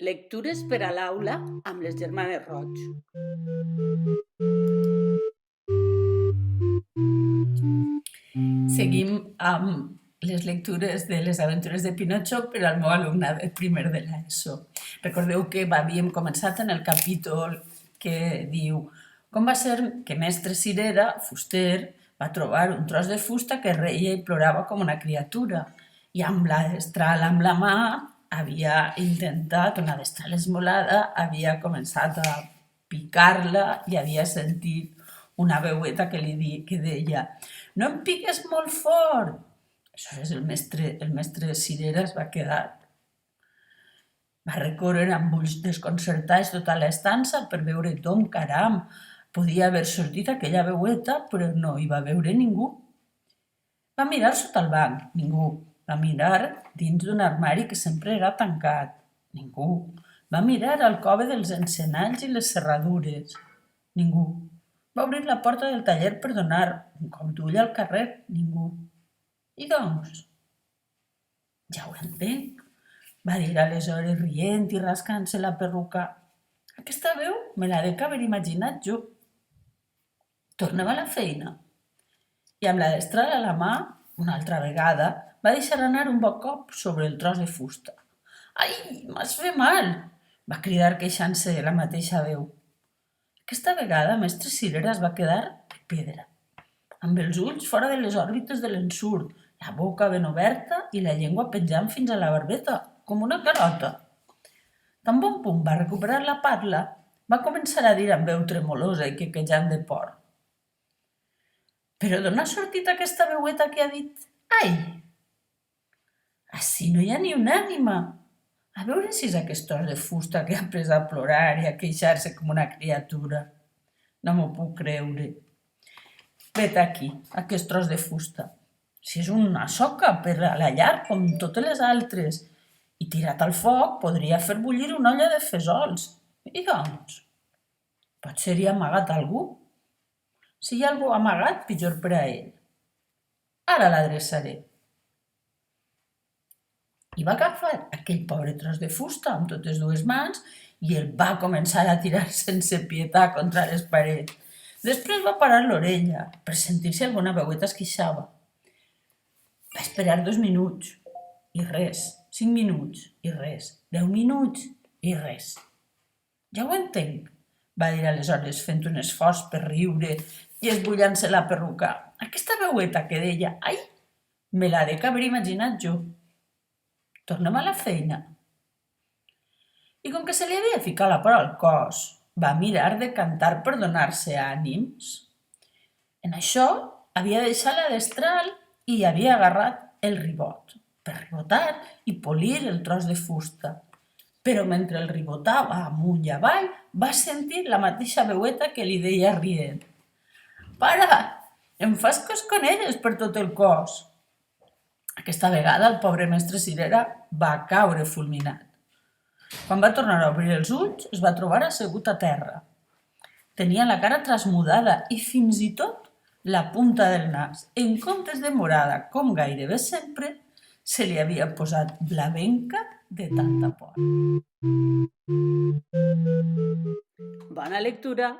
Lectures per a l'aula amb les germanes Roig. Seguim amb les lectures de les aventures de Pinocho per al meu alumnat del primer de l'ESO. Recordeu que havíem començat en el capítol que diu com va ser que mestre Cirera, fuster, va trobar un tros de fusta que reia i plorava com una criatura i amb la destral amb la mà havia intentat, una destral esmolada, havia començat a picar-la i havia sentit una veueta que deia «No em piques molt fort!». Aleshores el mestre Cirera es va quedar. Va recórrer amb ulls desconcertats tota l'estança per veure d'on caram podia haver sortit aquella veueta, però no hi va veure ningú. Va mirar sota el banc, ningú. Va mirar dins d'un armari que sempre era tancat, ningú. Va mirar al cove dels encenalls i les serradures, ningú. Va obrir la porta del taller per donar un cop d'ull al carrer, ningú. I doncs? Ja ho entenc, va dir aleshores rient i rascant-se la perruca. Aquesta veu me la dec haver imaginat jo. Tornem a la feina. I amb la destral a la mà, una altra vegada, va deixar anar un bon cop sobre el tros de fusta. «Ai, m'has fet mal!», va cridar queixant-se la mateixa veu. Aquesta vegada mestre Cirera es va quedar de pedra, amb els ulls fora de les òrbites de l'ensurt, la boca ben oberta i la llengua penjant fins a la barbeta, com una carota. Tan bon punt va recuperar la parla, va començar a dir amb veu tremolosa i quequejant de por. «Però d'on ha sortit aquesta veueta que ha dit «ai»? Ací no hi ha ni una ànima. A veure si és aquest tros de fusta que ha pres a plorar i a queixar-se com una criatura. No m'ho puc creure. Vet aquí, aquest tros de fusta. Si és una soca per a la llar com totes les altres i tirat al foc podria fer bullir una olla de fesols. I doncs, potser hi ha amagat algú? Si hi ha algú amagat, pitjor per a ell. Ara l'adreçaré. I va agafar aquell pobre tros de fusta amb totes dues mans i el va començar a tirar sense pietat contra les parets. Després va parar l'orella per sentir si alguna veueta es queixava. Va esperar 2 minuts i res, 5 minuts i res, 10 minuts i res. Ja ho entenc, va dir aleshores fent un esforç per riure i esbullant-se la perruca. Aquesta veueta que deia «ai», me la dec haver imaginat jo. Tornem a la feina. I com que se li havia ficat la por al cos, va mirar de cantar per donar-se ànims. En això havia deixat la destral i havia agarrat el ribot per ribotar i polir el tros de fusta. Però mentre el ribotava amunt i avall, va sentir la mateixa veueta que li deia rient «Para, em fas cosconelles per tot el cos». Aquesta vegada el pobre mestre Cirera va caure fulminat. Quan va tornar a obrir els ulls, es va trobar assegut a terra. Tenia la cara trasmudada i fins i tot la punta del nas, en comptes de morada, com gairebé sempre, se li havia posat blavenca de tanta por. Bona lectura!